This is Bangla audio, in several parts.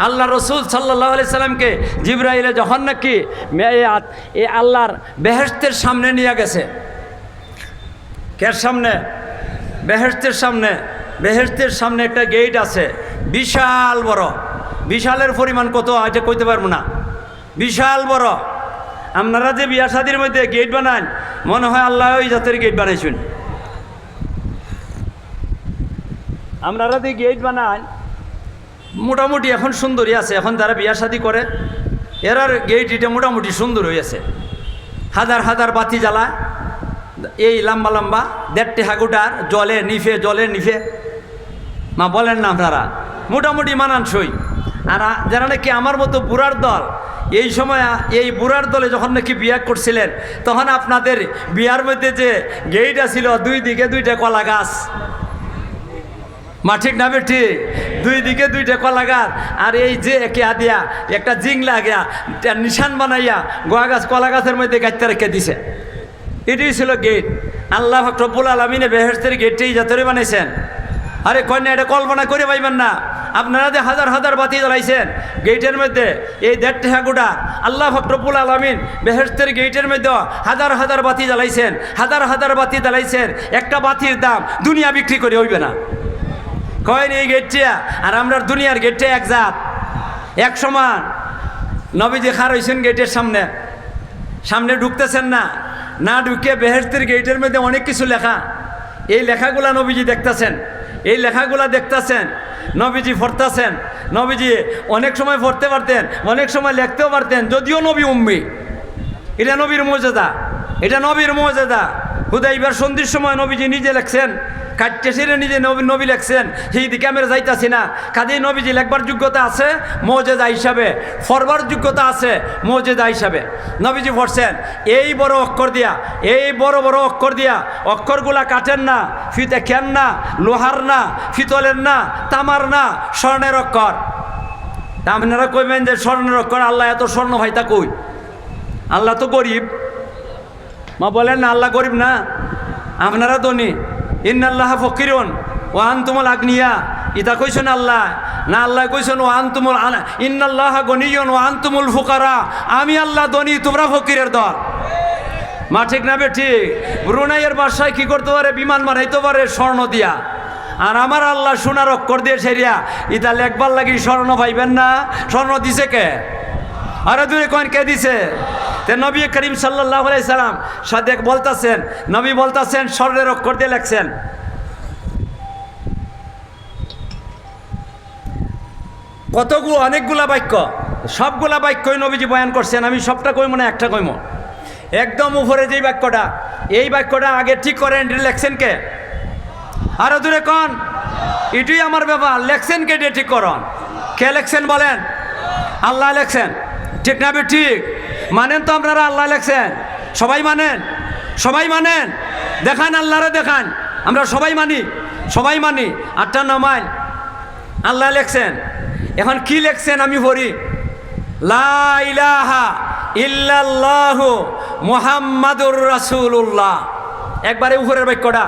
আল্লাহ রসুল সাল্লাল্লাহু আলাইহি সাল্লামকে জিবরাইলে যখন নাকি এই আল্লাহর বেহেশতের সামনে নিয়ে গেছে, কের সামনে? বেহেশতের সামনে। বেহেশতের সামনে একটা গেট আছে, বিশাল বড়। বিশালের পরিমাণ কত এটা কইতে পারবো না, বিশাল বড়। আপনারা যে বিয়া শাদির মধ্যে গেট বানান, মনে হয় আল্লাহ ওই জাতের গেট বানাইছেন। আপনারা যে গেট বানান মোটামুটি এখন সুন্দরই আছে, এখন যারা বিয়া শাদি করে এরার গেট এটা মোটামুটি সুন্দর হয়েছে। হাজার হাজার বাতি জ্বালায়, এই লম্বা লম্বা 1.5 হাগুটার জলে নিফে মা বলেন না আপনারা, মোটামুটি মানানসই। আর যারা নাকি আমার মতো বুড়ার দল, এই সময় এই বুড়ার দলে যখন নাকি বিয়া করছিলেন তখন আপনাদের বিয়ার মধ্যে যে গেইটা ছিল 2 দিকে 2টা কলা গাছ, মা ঠিক না বেঠি? 2 দিকে 2টা কলা গাছ, আর এই যে একে দিয়া একটা জিংলা গিয়া নিশান বানাইয়া গোয়া গাছ কলা গাছের মধ্যে গাইতে রেখে দিছে। এটাই ছিল গেট। আল্লাহ রব্বুল আলামিনে বেহেশতের গেটটাই যাতে বানাইছেন। আরে কন্যা, এটা কল্পনা করে পাইবেন না। আপনারা যে হাজার হাজার বাতি জ্বালাইছেন গেটের মধ্যে, এই 1.5 হাগুটা আল্লাহ রব্বুল আলামিন বেহেশতের গেটের মধ্যে হাজার হাজার বাতি জ্বালাইছেন, হাজার হাজার বাতি জ্বালাইছেন। একটা বাতির দাম দুনিয়া বিক্রি করে হইবে না। কয়েন এই গেটটা আর আমরা দুনিয়ার গেটটা এক জাত, এক সমান। নবীজি খার হইছেন গেটের সামনে, সামনে ঢুকতেছেন না, না ঢুকে বেহেশতের গেটের মধ্যে অনেক কিছু লেখা। এই লেখাগুলা নবীজি দেখতেছেন, এই লেখাগুলা দেখতেছেন, নবীজি পড়তেছেন। নবীজি অনেক সময় পড়তে পারতেন, অনেক সময় লিখতেও পারতেন, যদিও নবী উম্মি। এটা নবীর মর্যাদা, এটা নবীর মর্যাদা। হুদাইবিয়ার সন্ধির সময় নবীজি নিজে লেখছেন, কাটতে সেরে নিজে নবী লেখছেন। সেই দিকে আমরা যাইতাছি না। কাজেই নবীজি লেখবার যোগ্যতা আছে মর্যাদা হিসাবে, পড়বার যোগ্যতা আছে মর্যাদা হিসাবে। নবীজি পড়ছেন এই বড় অক্ষর দিয়া, এই বড় বড় অক্ষর দিয়া। অক্ষরগুলা কাটেন না, ফিতে খেন না, লোহার না, ফিতলের না, তামার না, স্বর্ণের অক্ষর। তা আপনারা কইবেন যে স্বর্ণের অক্ষর, আল্লাহ এত স্বর্ণ ভাইতা কই? আল্লাহ তো গরিব। মা বলেন না আল্লাহ গরিব না, আপনারা ধনী। ইন্নাল্লাহ ফকিরুন ওয়া আনতুমুল আগনিয়া, ইতা কইছেন আল্লাহ না? আল্লাহ কইছেন ওয়া আনতুমুল ইন্নাল্লাহ গনিয়ুন ওয়া আনতুমুল ফুকারা, আমি আল্লাহ ধনী, তোমরা ফকিরের দল। মা ঠিক না বেঠি? ব্রুনাইয়ের বাদশাহ কি করতে পারে? বিমান বানাইতে পারে স্বর্ণ দিয়া। আর আমার আল্লাহ সোনার অক্ষর দিয়ে সেরিয়া, ইতা লেখবার লাগি স্বর্ণ পাইবেন না। স্বর্ণ দিছে কে? আরে দূরে কোন কে দিছে? তে নবী করিম সাল্লাল্লাহু আলাইহি সাল্লাম সাদেক বলতাছেন, নবী বলতাছেন স্বর্ণের অক্ষর দিয়ে লেখছেন। কতগুলো অনেকগুলা বাক্য, সবগুলা বাক্যই নবীজি বয়ান করছেন। আমি সবটা কইব না, একটা কইব। একদম উপরে যেই বাক্যটা, এই বাক্যটা আগে ঠিক করেন, লেখছেন কে? আরো দূরে কোন? এটাই আমার ব্যাপার। লেখছেন কে? ঠিক করন। কে লেখছেন বলেন? আল্লাহ লেখছেন। ঠিক না বে? ঠিক মানেন তো আপনারা? আল্লাহ লেখছেন। সবাই মানেন? সবাই মানেন? দেখান, আল্লাহরে দেখান। আমরা সবাই মানি, সবাই মানি। 8-9 আল্লাহ লেখছেন। এখন কি লেখছেন আমি পড়ি। লা ইলাহা ইল্লাল্লাহু মুহাম্মাদুর রাসূলুল্লাহ। একবারে উপরের বাক্যটা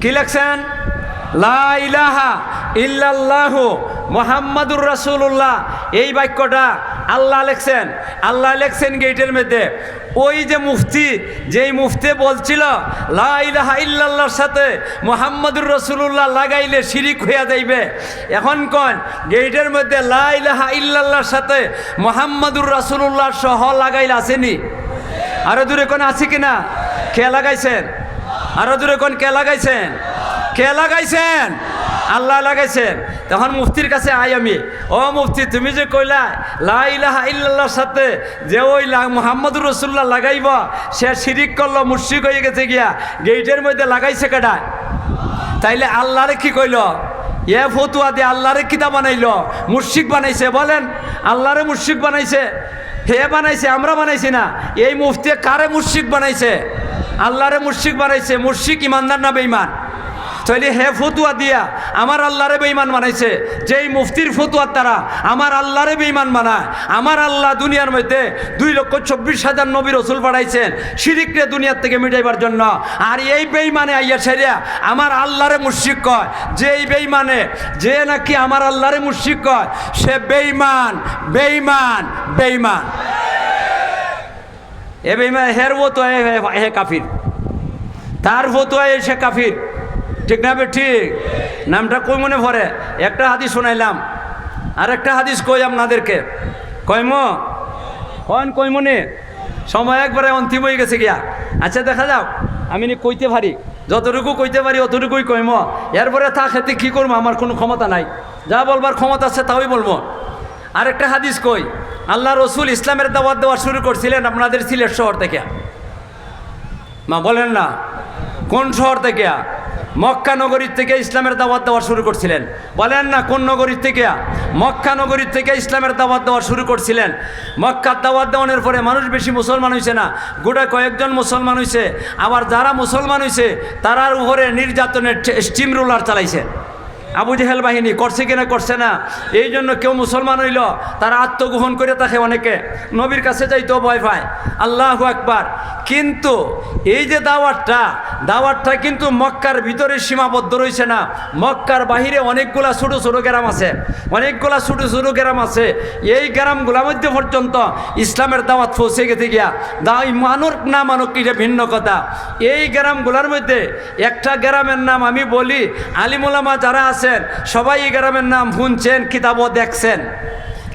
কি লেখছেন? লা ইলাহা ইল্লাল্লাহু মুহাম্মাদুর রাসূলুল্লাহ। এই বাক্যটা আল্লাহ লেখছেন। আল্লাহ লেখছেন গেটের মধ্যে। ওই যে মুফতি, যেই মুফতি বলছিল লা ইলাহা ইল্লাল্লাহর সাথে মুহাম্মাদুর রাসূলুল্লাহ লাগাইলে শিরিক হইয়া যাইবে, এখন কোন গেটের মধ্যে লা ইলাহা ইল্লাল্লাহর সাথে মুহাম্মাদুর রাসূলুল্লাহ সহ লাগাইলে আসেনি? আরো দূরে কোন আছে কিনা? কে লাগাইছেন? আরো দূরে কোন কে লাগাইছেন? কে লাগাইছেন? আল্লাহ লাগাইছেন। তখন মুফতির কাছে আই আমি, ও মুফতি, তুমি যে কইলা লা ইলাহা ইল্লাল্লাহর সাথে যে ওই মুহাম্মাদুর রাসূলুল্লাহ লাগাইব, সে শিরিক করলো, মুশরিক হয়ে গেছে গিয়া, গেটের মধ্যে লাগাইছে কেডা? তাইলে আল্লাহরে কি কইল? এ ফতুয়া দিয়ে আল্লাহরে কিতা বানাইল? মুশরিক বানাইছে। বলেন, আল্লাহরে মুশরিক বানাইছে? হে বানাইছে, আমরা বানাইছি না। এই মুফতি কারে মুশরিক বানাইছে? আল্লাহরে মুশরিক বানাইছে। মুশরিক ইমানদার না বেঈমান? তাইলে হে ফতুয়া দিয়া আমার আল্লাহরে বেঈমান বানাইছে। যেই মুফতির ফতুয়ার দ্বারা আমার আল্লাহরে বেঈমান বানায়। আমার আল্লাহ দুনিয়ার মধ্যে 2,24,000 নবী রাসূল পাঠাইছেন শিরিকরে দুনিয়ার থেকে মিটাইবার জন্য। আর এই বেঈমানে আইয়া সেরিয়া আমার আল্লাহরে মুশরিক কয়। যেই বেঈমানে যে নাকি আমার আল্লাহরে মুশরিক কয় সে বেঈমান বেঈমান বেঈমান। এ বেঈমান হের ফতুয়া হে কাফির, তার ফতুয়ায় সে কাফির। ঠিক না? ঠিক নামটা কই মনে পড়ে? একটা হাদিস শোনাইলাম, আর একটা হাদিস কই আপনাদেরকে। কইম কই মনে সময় একবারে অন্তিম হয়ে গেছে গিয়া। আচ্ছা দেখা যাও, আমি কইতে পারি, যতটুকু কইতে পারি অতটুকুই কইম। এরপরে তা খেতে কী করবো, আমার কোনো ক্ষমতা নাই। যা বলবার ক্ষমতা আছে তাই বলবো। আর একটা হাদিস কই, আল্লাহ রসুল ইসলামের দাওয়াত দেওয়া শুরু করছিলেন আপনাদের সিলেট শহর থেকে। মা বলেন না কোন শহর থেকে? মক্কা নগরীর থেকে ইসলামের দাওয়াত দেওয়া শুরু করছিলেন। বলেন না কোন নগরীর থেকে? মক্কা নগরীর থেকে ইসলামের দাওয়াত দেওয়া শুরু করছিলেন। মক্কার দাওয়াত দেওয়ানোর পরে মানুষ বেশি মুসলমান হয়েছে না, গোটা কয়েকজন মুসলমান হয়েছে। আবার যারা মুসলমান হয়েছে তারার উপরে নির্যাতনের স্টিম রোলার চালাইছে। আবু জেহেল বাহিনী করছে কিনা করছে না, এই জন্য কেউ মুসলমান হইল তারা আত্মগ্রহণ করে থাকে, অনেকে নবীর কাছে যাইতেও ভয় পায়। আল্লাহু আকবার। কিন্তু এই যে দাওয়াতটা কিন্তু মক্কার ভিতরে সীমাবদ্ধ রয়েছে না। মক্কার বাহিরে অনেকগুলা ছোটো ছোটো গ্রাম আছে, অনেকগুলা ছোটো ছোটো গ্রাম আছে। এই গ্রামগুলোর মধ্যে পর্যন্ত ইসলামের দাওয়াত পৌঁছে গেছে গিয়া। মানুষ না মানুষ এটা ভিন্ন কথা। এই গ্রামগুলোর মধ্যে একটা গ্রামের নাম আমি বলি, আলিম ওলামা যারা আছে সবাই এই গ্রামের নাম শুনছেন,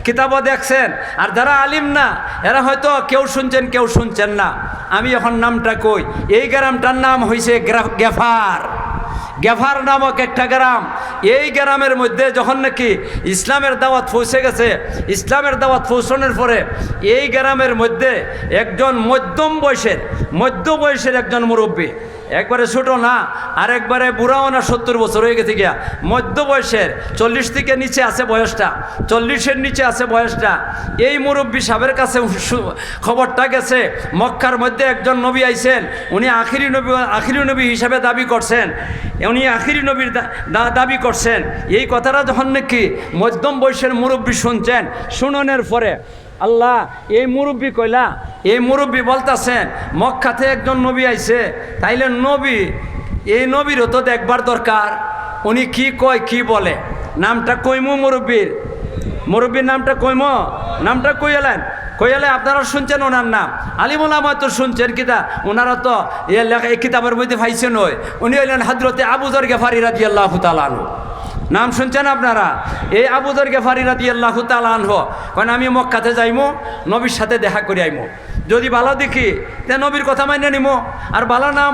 কিতাবও দেখছেন। আর যারা আলিম না এরা হয়তো কেউ শুনছেন কেউ শুনছেন না। আমি এখন নামটা কই, এই গ্রামটার নাম হয়েছে গেফার নামক একটা গ্রাম। এই গ্রামের মধ্যে যখন নাকি ইসলামের দাওয়াত পৌঁছে গেছে, ইসলামের দাওয়াত পৌঁছানোর পরে এই গ্রামের মধ্যে একজন মধ্য বয়সের একজন মুরব্বী, একবারে ছোট না আর একবারে বুড়াও না, 70 বছর হয়ে গেছে গিয়া, মধ্য বয়সের, 40 থেকে নিচে আছে বয়সটা, 40-এর নিচে আছে বয়সটা। এই মুরব্বী সাহেবের কাছে খবরটা গেছে মক্কার মধ্যে একজন নবী আইছেন, উনি আখিরি নবী হিসাবে দাবি করছেন, উনি আখিরি নবীর দাবি করছেন। এই কথাটা যখন নাকি মধ্যম বয়সের মুরব্বী শুনছেন, শুনানোর পরে আল্লাহ এই মুরব্বী বলতেছেন মক্কাতে একজন নবী আইছে, তাইলে এই নবীরও তো দেখবার দরকার, উনি কি কয় কি বলে। নামটা কইমু মুরব্বীর নামটা নামটা কইলেন আপনারা শুনছেন ওনার নাম। আলিমুল আমা তো শুনছেন কিতা, ওনারা তো এই কিতাবের মধ্যে পাইছেন। উনি হইলেন হযরতে আবু যর গেফারি রাদিয়াল্লাহু তাআলা আনহু। নাম শুনছেন আপনারা? এই আবু যর গেফারি রাদিয়াল্লাহু তাআলা আনহু কারণ আমি মক্কাতে যাইমু, নবীর সাথে দেখা করে আইমু। যদি ভালো দেখি তে নবীর কথা মাইনে নিমো, আর ভালো না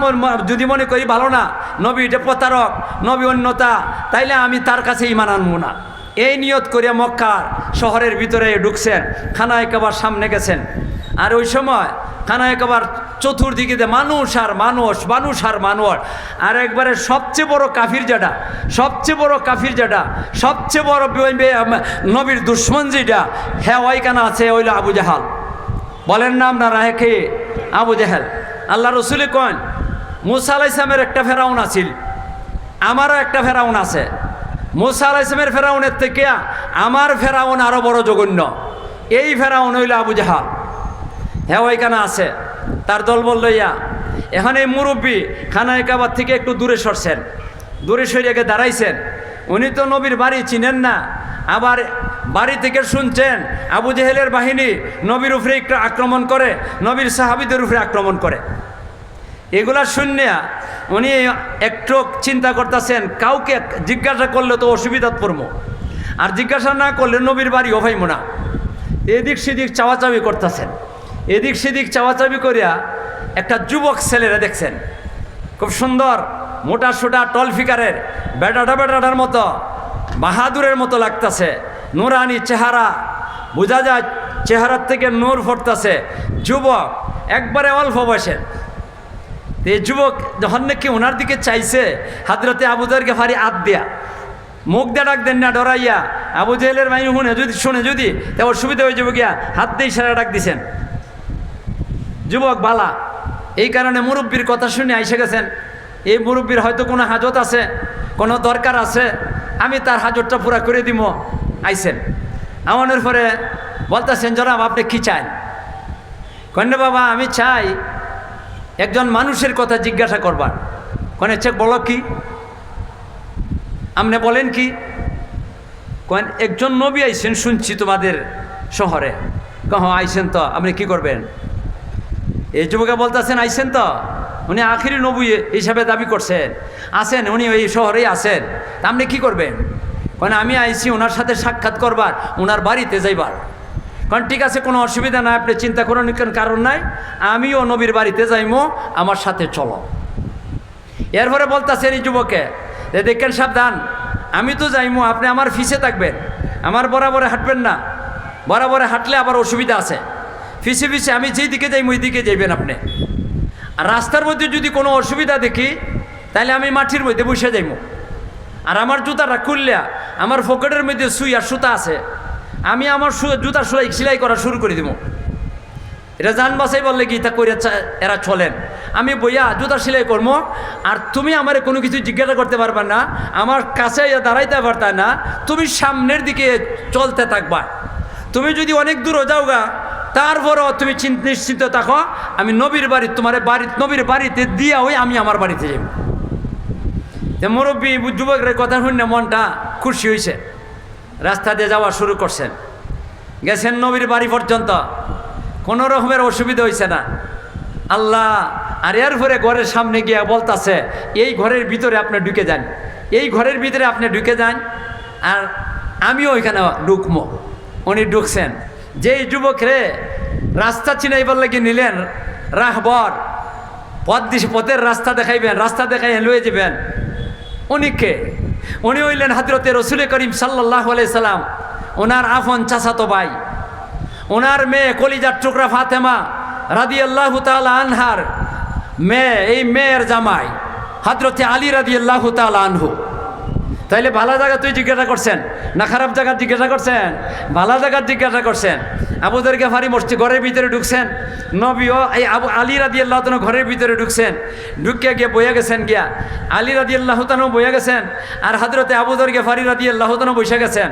যদি মনে করি ভালো না, নবী এটা প্রতারক, নবী অন্যতা, তাইলে আমি তার কাছে ঈমান আনবো না। এই নিয়ত করে মক্কার শহরের ভিতরে ঢুকছেন, খানায়ে কাবার সামনে গেছেন। আর ওই সময় খানায়ে কাবার চতুর্দিকে মানুষ আর মানুষ। আর একবারে সবচেয়ে বড় কাফির যেটা, সবচেয়ে বড় নবীর দুশ্মন যেটা, হ্যাঁ ওইখানে আছে, ওইল আবু জাহাল। বলেন না আপনারা কে? আবু জাহাল। আল্লাহ রসুলে কন মুসা আলাইহিস সালামের একটা ফেরাউন আছিল, আমারও একটা ফেরাউন আছে। মুসা আলাইহিস সালামের ফেরাউনের থেকে আমার ফেরাউন আরো বড় জঘন্য। এই ফেরাউন হইল আবু জাহাল। হ্যাঁ ওইখানে আছে, তার দলবল লইয়া। এখন এই মুরব্বী খানায়ে কাবার থেকে একটু দূরে সরছেন, দূরে সরিয়ে দাঁড়াইছেন। উনি তো নবীর বাড়ি চিনেন না, আবার বাড়ি থেকে শুনছেন আবু জেহেলের বাহিনী নবীর উপরে একটু আক্রমণ করে, নবীর সাহাবীদের উপরে আক্রমণ করে। এগুলা শুনিয়া উনি একটু চিন্তা করতেছেন, কাউকে জিজ্ঞাসা করলে তো অসুবিধাত পড়বো, আর জিজ্ঞাসা না করলে নবীর বাড়ি ওভাইমো না। এদিক সেদিক চাওয়াচাবি করতেছেন। এদিক সেদিক চাওয়াচাবি করিয়া একটা যুবক ছেলেরা দেখছেন, খুব সুন্দর মোটা সোটা টল ফিকারের, বেটাটার মতো, বাহাদুরের মতো লাগতেছে, নুরানি চেহারা, বোঝা যায় চেহারার থেকে নূর ফুটতেছে। যুবক একবারে অল্প বয়সের। এই যুবক যখন নাকি ওনার দিকে চাইছে, হযরতে আবু যর গেফারি হাত দিয়া, মুখ দিয়ে ডাক দেন না ডরাইয়া। আবু জেহেলের বাহিনী শুনে যদি তা অসুবিধা হয়ে যাবে গিয়া, হাত দিয়ে ইশারা ডাক দিছেন। যুবক বালা, এই কারণে মুরব্বীর কথা শুনে আইসে গেছেন। এই মুরব্বীর হয়তো কোনো হাজত আছে, কোনো দরকার আছে, আমি তার হাজতটা পুরা করে দিব। আইসেন, আমাদের পরে বলতেছেন, জনাব আপনি কি চান? কন্যা বাবা আমি চাই একজন মানুষের কথা জিজ্ঞাসা করবার। কনে চেক বলো কি? আপনি বলেন কি? কেন একজন নবী আইসেন শুনছি তোমাদের শহরে। কহ আইসেন তো, আপনি কি করবেন? এই যুবকে বলতেছেন আইসেন তো, উনি আখিরি নবী হিসাবে দাবি করছেন, আসেন, উনি ওই শহরেই আসেন, তা আপনি কী করবেন? কারণ আমি আইসি ওনার সাথে সাক্ষাৎ করবার, ওনার বাড়িতে যাইবার। কারণ ঠিক আছে, কোনো অসুবিধা নাই, আপনি চিন্তা করেন কারণ নাই, আমিও নবীর বাড়িতে যাইমো, আমার সাথে চলো। এরপরে বলতেছেন এই যুবকে যে দেখেন সাবধান, আমি তো যাইমো, আপনি আমার ফিসে থাকবেন, আমার বরাবরে হাঁটবেন না, বরাবরে হাঁটলে আবার অসুবিধা আছে। ফিসে ফিসে আমি যেই দিকে যাইমো ওই দিকে যাইবেন আপনি। আর রাস্তার মধ্যে যদি কোনো অসুবিধা দেখি তাহলে আমি মাটির মধ্যে বসে যাইমো। আর আমার জুতাটা খুললে আমার পকেটের মধ্যে সুই আর সুতা আছে, আমি আমার জুতার সেলাই করা শুরু করে দিব। এটা জান বাসাই বললে কি তা করে এরা চলেন। আমি বইয়া জুতা সেলাই করবো, আর তুমি আমার কোনো কিছু জিজ্ঞাসা করতে পারবা না, আমার কাছে দাঁড়াইতে পারতা না, তুমি সামনের দিকে চলতে থাকবা। তুমি যদি অনেক দূরও যাও গা, তারপরও তুমি নিশ্চিন্ত থাকো, আমি নবীর বাড়ি তোমার নবীর বাড়িতে দিয়া হই আমি আমার বাড়িতে যাই। মুরব্বী যুবকের কথা শুনে মনটা খুশি হয়েছে, রাস্তা দিয়ে যাওয়া শুরু করছেন। গেছেন নবীর বাড়ি পর্যন্ত, কোনো রকমের অসুবিধা হয়েছে না। আল্লাহ, আর এর পরে ঘরের সামনে গিয়ে বলতাছে এই ঘরের ভিতরে আপনি ঢুকে যান, এই ঘরের ভিতরে আপনি ঢুকে যান, আর আমিও ওইখানে ঢুকবো। উনি ঢুকছেন। যেই যুবকরে রাস্তা চিনাইবার লাগি নিলেন রাহবর, পথের রাস্তা দেখাইবেন, রাস্তা দেখাই লয়ে যাবেন, উনি কে? উনি হইলেন হযরতে রাসূল করিম সাল্লাল্লাহু আলাইহি সাল্লাম, ওনার আফন চাচাতো ভাই, ওনার মেয়ে কলিজার টুকরা ফাতেমা রাদিয়াল্লাহু তাআলা আনহার মেয়ে, এই মেয়ের জামাই হযরতে আলী রাদিয়াল্লাহু তাআলা আনহু। তাইলে ভালো জায়গা তুই জিজ্ঞাসা করছেন না খারাপ জায়গা জিজ্ঞাসা করছেন? ভালো জায়গার জিজ্ঞাসা করছেন। আবু যর গফারি মসজিদ ঘরের ভিতরে ঢুকছেন, নবীও এই আলী রাদিয়াল্লাহু তাআলা ঘরের ভিতরে ঢুকছেন, ঢুকে গিয়ে বইয়া গেছেন, গিয়া আলী রাদিয়াল্লাহু তাআলা বইয়া গেছেন, আর হযরতে আবু যর গফারি রাদিয়াল্লাহু তাআলা বসে গেছেন।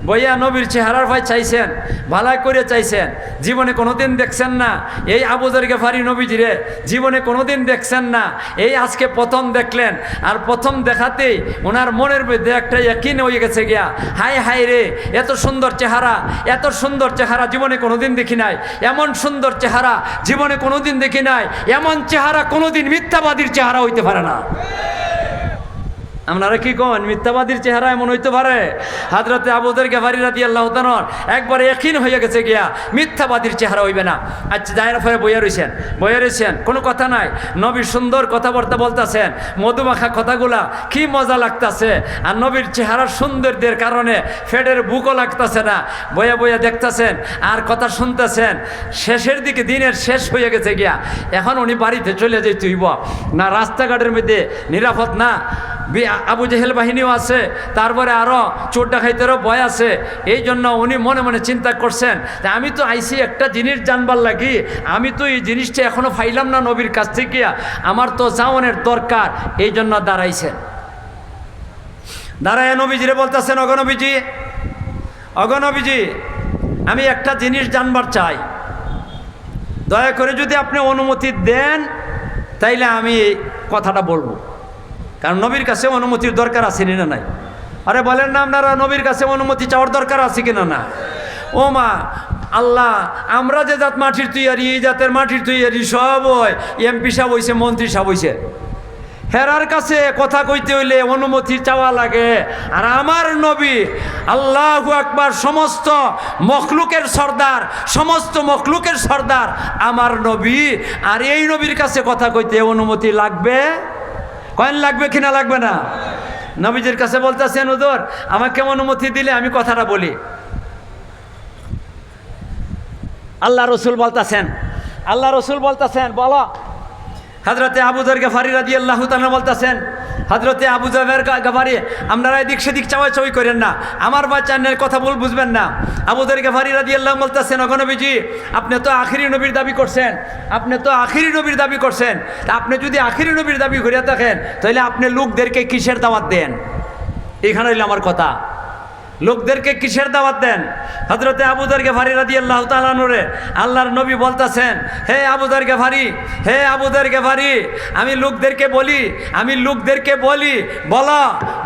বইয়া নবীর চেহারার ভাই চাইছেন, ভালাই করে চাইছেন। জীবনে কোনোদিন দেখছেন না এই আবু যর গফারি নবীজিরে, জীবনে কোনোদিন দেখছেন না, এই আজকে প্রথম দেখলেন। আর প্রথম দেখাতেই ওনার মনের মধ্যে একটা ইয়াকিন হয়ে গেছে গিয়া, হাই হাই রে, এত সুন্দর চেহারা, এত সুন্দর চেহারা জীবনে কোনোদিন দেখি নাই, এমন সুন্দর চেহারা জীবনে কোনোদিন দেখি নাই, এমন চেহারা কোনোদিন মিথ্যাবাদীর চেহারা হইতে পারে না। আপনারা কি কোন মিথ্যাবাদীর চেহারা এমন হইতে পারে? হযরতে আবু যর গফারি রাদিয়াল্লাহু তাআলা একবারে ইয়াকিন হয়ে গেছে গিয়া মিথ্যাবাদীর চেহারা হইবে না। আচ্ছা যায়ের পরে বইয়া রইছেন, কোনো কথা নাই, নবীর সুন্দর কথাবার্তা বলতেছেন, মধুমাখা কথাগুলা কি মজা লাগতেছে, আর নবীর চেহারার সৌন্দর্যের কারণে ফেডের বুকও লাগতেছে না। বইয়া বইয়া দেখতেছেন আর কথা শুনতেছেন। শেষের দিকে দিনের শেষ হয়ে গেছে গিয়া, এখন উনি বাড়িতে চলে যাইতে হইব না, রাস্তাঘাটের মধ্যে নিরাপদ না, আবু জেহেল বাহিনীও আছে, তারপরে আরও চোর ডাকাইতেরও ভয় আছে। এই জন্য উনি মনে মনে চিন্তা করছেন, আমি তো আইসি একটা জিনিস জানবার লাগি, আমি তো এই জিনিসটা এখনো পাইলাম না নবীর কাছ থেকে, আমার তো যাওয়ানের দরকার। এই জন্য দাঁড়াইছেন। দাঁড়ায় নবীজিরে বলতেছেন, অগনবীজি আমি একটা জিনিস জানবার চাই, দয়া করে যদি আপনি অনুমতি দেন তাইলে আমি কথাটা বলবো। কারণ নবীর কাছে অনুমতির দরকার আছে না নাই? আরে বলেন না আপনারা, নবীর কাছে অনুমতি চাওয়ার দরকার আছে কিনা না? ও মা আল্লাহ, আমরা যে জাত মাটির তৈরি, এই জাতের মাটির তৈরি সব হয়, এমপি সাহেব হইছে, মন্ত্রী সাহেব হইছে, হেরার কাছে কথা কইতে হইলে অনুমতি চাওয়া লাগে। আর আমার নবী আল্লাহু আকবার, সমস্ত মখলুকের সর্দার, সমস্ত মখলুকের সর্দার আমার নবী, আর এই নবীর কাছে কথা কইতে অনুমতি লাগবে? কয়েন লাগবে কিনা লাগবে না? নবীজির কাছে বলতেছেন, হুজুর আমাকে অনুমতি দিলে আমি কথাটা বলি। আল্লাহ রসুল বলতেছেন বলো। হযরতে আবু যর গফারি রাদিয়াল্লাহু তাআলা বলতেছেন, হযরতে আবু যর গফারি, আপনারা এদিক সেদিক চাওয়াচাওয়ি করেন না, আমার বাচ্চানের কথা বুঝবেন না। আবু যর গফারি রাদিয়াল্লাহু বলতেছেন, ওগো নবীজি, আপনি তো আখিরি নবীর দাবি করছেন, আপনি তো আখিরি নবীর দাবি করছেন, তা আপনি যদি আখিরি নবীর দাবি করিয়া থাকেন তাহলে আপনি লোকদেরকে কিসের দাওয়াত দেন? এখানে হইল আমার কথা, লোকদেরকে কিসের দাওয়াত দেন? হযরতে আবু যর গফারি রাদিয়াল্লাহু তাআলা আনহুরে আল্লাহর নবী বলতেছেন, হে আবু যর গফারি, হে আবু যর গফারি, আমি লোকদেরকে বলি বলো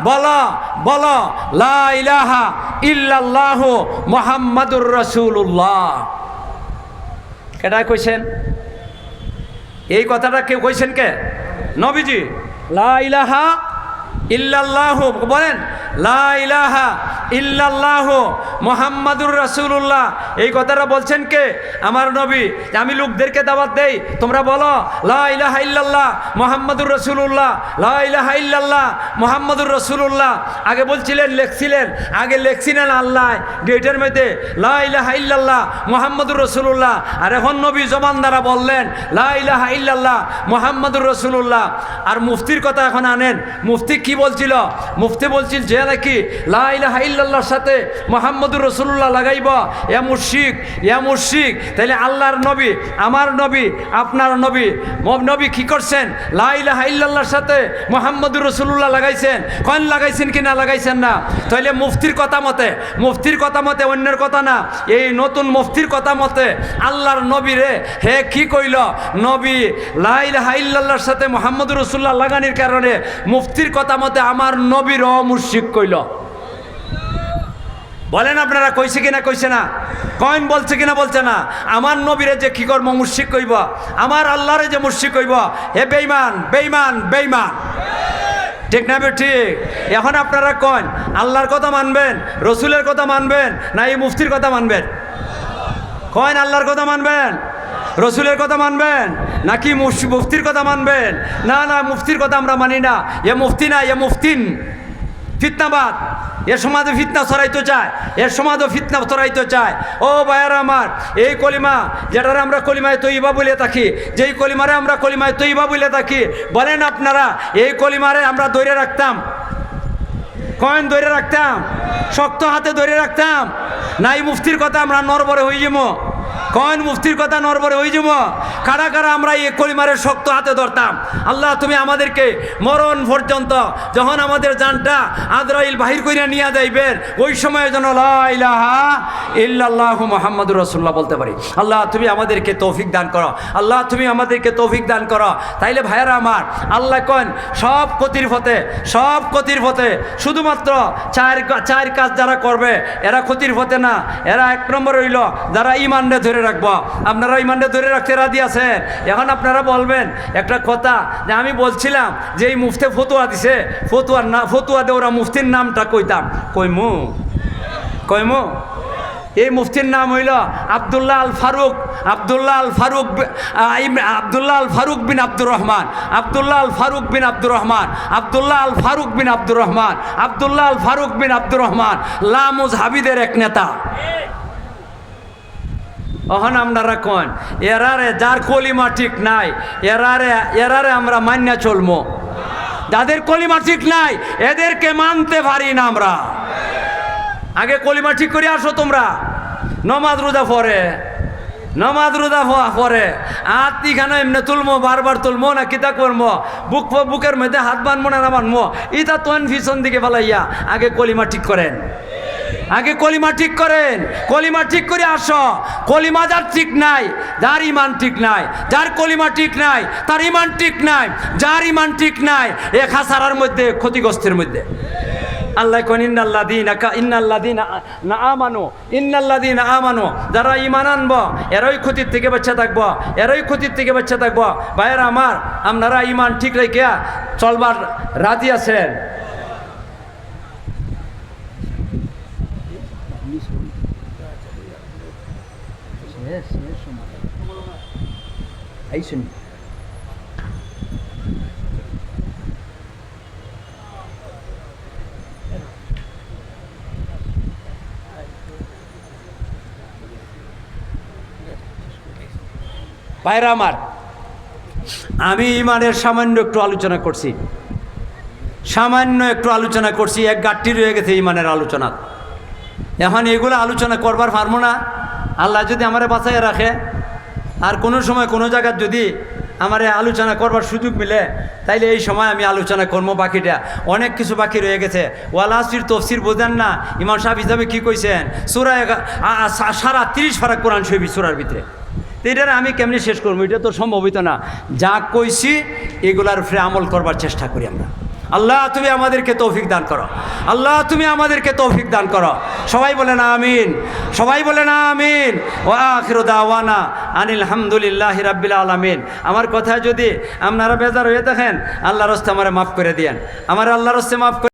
বলো বলো লা ইলাহা ইল্লাল্লাহু মুহাম্মাদুর রাসূলুল্লাহ। কেডা কইছেন এই কথাটা? কেউ কইছেন কে? নবীজি। লা ইলাহা ইল্লাল্লাহু বলেন, লা ইলাহা ইল্লাল্লাহু মুহাম্মাদুর রাসূলুল্লাহ, এই কথাটা বলছেন কে? আমার নবী। আমি লোকদেরকে দাওয়াত দেই, তোমরা বলো লা ইলাহা ইল্লাল্লাহ মুহাম্মাদুর রাসূলুল্লাহ, লা ইলাহা ইল্লাল্লাহ মুহাম্মাদুর রাসূলুল্লাহ। আগে বলছিলেন, লেখছিলেন আল্লাহ গেটের মধ্যে লা ইলাহা ইল্লাল্লাহ মুহাম্মাদুর রাসূলুল্লাহ, আর এখন নবী জবান দ্বারা বললেন লা ইলাহা ইল্লাল্লাহ মুহাম্মাদুর রাসূলুল্লাহ। আর মুফতির কথা এখন আনেন, মুফতি কি বলছিল? মুফতি বলছিল যে নাকি লা ইলাহা ইল্লাল্লাহর সাথে মুহাম্মাদুর রাসূলুল্লাহ লাগাইব, এ মুশরিক। তাহলে আল্লাহর নবী, আমার নবী, আপনার নবী, নবী কি করছেন? লা ইলাহা ইল্লাল্লাহর সাথে মুহাম্মাদুর রাসূলুল্লাহ লাগাইছেন। কোন লাগাইছেন কি না লাগাইছেন না? তাহলে মুফতির কথা মতে অন্যের কথা না, এই নতুন মুফতির কথা মতে আল্লাহর নবী রে হে কি কইল? নবী লা ইলাহা ইল্লাল্লাহর সাথে মুহাম্মাদুর রাসূলুল্লাহ লাগানির কারণে মুফতির কথা মতে আমার নবীর মুশরিক কইল। বলেন আপনারা, কইছে কিনা কইছে না? কইন বলছে কিনা বলছে না? আমার নবীরে যে কি কর্ম মুশরিক কইব, আমার আল্লাহরে যে মুশরিক কইব, হে বেঈমান। ঠিক না ঠিক? এখন আপনারা কইন, আল্লাহর কথা মানবেন, রসুলের কথা মানবেন, না এই মুফতির কথা মানবেন? কইন, আল্লাহর কথা মানবেন, রসুলের কথা মানবেন, নাকি মুফতির কথা মানবেন? না, মুফতির কথা আমরা মানি না, এ মুফতি না, এ মুফতিন, ফিতনাবাদ। এর সমাজে ফিতনা ছড়াইতে চায়, ও ভাইয়ারা আমার, এই কলিমা যেটারে আমরা কলিমায় তৈবা বলে থাকি, যেই কলিমারে আমরা কলিমায় তৈবা বলে থাকি, বলেন আপনারা এই কলিমারে আমরা ধরে রাখতাম? কয়েন ধরে রাখতাম? শক্ত হাতে ধরে রাখতাম? না এই মুফতির কথা আমরা নরবরে হয়ে যাবো? কয়েন মুফতির কথা নরবরে হয়ে যাব? কারা আমরা এই কলিমারের শক্ত হাতে ধরতাম? আল্লাহ তুমি আমাদেরকে মরণ পর্যন্ত, যখন আমাদের জানটা আজরাইল বাহির কইরা নিয়ে যাইবেন, ওই সময় যেন লা ইলাহা ইল্লাল্লাহু মুহাম্মাদুর রাসূলুল্লাহ বলতে পারি। আল্লাহ তুমি আমাদেরকে তৌফিক দান করো, আল্লাহ তুমি আমাদেরকে তৌফিক দান করো। তাইলে ভাইয়ারা আমার, আল্লাহ কন সব ক্ষতির পথে, শুধুমাত্র চার কাজ যারা করবে এরা ক্ষতির পথে না, এরা এক নম্বর হইল যারা ঈমানকে ধরে রাখবো। আপনারা ঈমানকে ধরে রাখতে রাজি আছেন? এখন আপনারা বলবেন একটা কথা, যে আমি বলছিলাম যে এই মুফতি ফতুয়া দিছে, ফতুয়া দে ওরা মুফতির নামটা কইতাম, কইমু এই মুফতির নাম হইল আব্দুল্লাহ আল ফারুক বিন আব্দুর রহমান, লামুজ হাবিদের এক নেতা। অহন আপনারা কন, এরারে যার কলিমা ঠিক নাই, এরারে আমরা মান্যা চলবো। যাদের কলিমা ঠিক নাই এদেরকে মানতে পারি না আমরা। আগে কলিমা ঠিক করে আসো তোমরা, নমাজ রোজা পরে আত্মিখানে এমনি তুলবো, বারবার তুলবো না কিতা করবো, বুকের মধ্যে হাত বানবো না বানবো, ইটা তোন পিছন দিকে ফেলাইয়া আগে কলিমা ঠিক করেন, কলিমা ঠিক করে আসো। কলিমা যার ঠিক নাই, যার ইমান ঠিক নাই, যার কলিমা ঠিক নাই তার ইমান ঠিক নাই, যার ইমান ঠিক নাই এ খাসারার মধ্যে, ক্ষতিগ্রস্তের মধ্যে। আল্লাহ কোন ইন্নাল্লাযীনা আমানু, যারা ঈমান আনবো এরাই ক্ষতির থেকে বাঁচা থাকবো। ভাইয়েরা আমার, আপনারা ঈমান ঠিক রেখে চলবার রাজি আছেন? ভাইরা আমার, আমি ইমানের সামান্য একটু আলোচনা করছি, সামান্য একটু আলোচনা করছি, এক গাঁটটি রয়ে গেছে ইমানের আলোচনা। এখন এগুলো আলোচনা করবার পারবো না। আল্লাহ যদি আমারে বাঁচাইয়া রাখে আর কোনো সময় কোনো জায়গার যদি আমার আলোচনা করবার সুযোগ মিলে, তাইলে এই সময় আমি আলোচনা করবো। বাকিটা অনেক কিছু বাকি রয়ে গেছে। ওয়াল আসরির তফসির বোঝেন না, ইমাম সাহেব হিসাবে কী কইছেন, সূরা সারা 30 পারা কোরআন শরীফ সূরার ভিতরে। তো এটা আমি কেমনি শেষ করবো, এটা তো সম্ভবিত না। যা কইছি এগুলার উপরে আমল করবার চেষ্টা করি আমরা। আল্লাহ তুমি আমাদেরকে তৌফিক দান করো, আল্লাহ তুমি আমাদেরকে তৌফিক দান করো। সবাই বলেন আমিন, সবাই বলেন আমিন। ওয়া আখিরু দাওয়ানা আনিল হামদুলিল্লাহি রাব্বিল আলামিন। আমার কথা যদি আপনারা বেজার হয়ে থাকেন, আল্লাহর রাস্তে আমারে মাফ করে দিয়েন, আমার আল্লাহর রাস্তে মাফ করে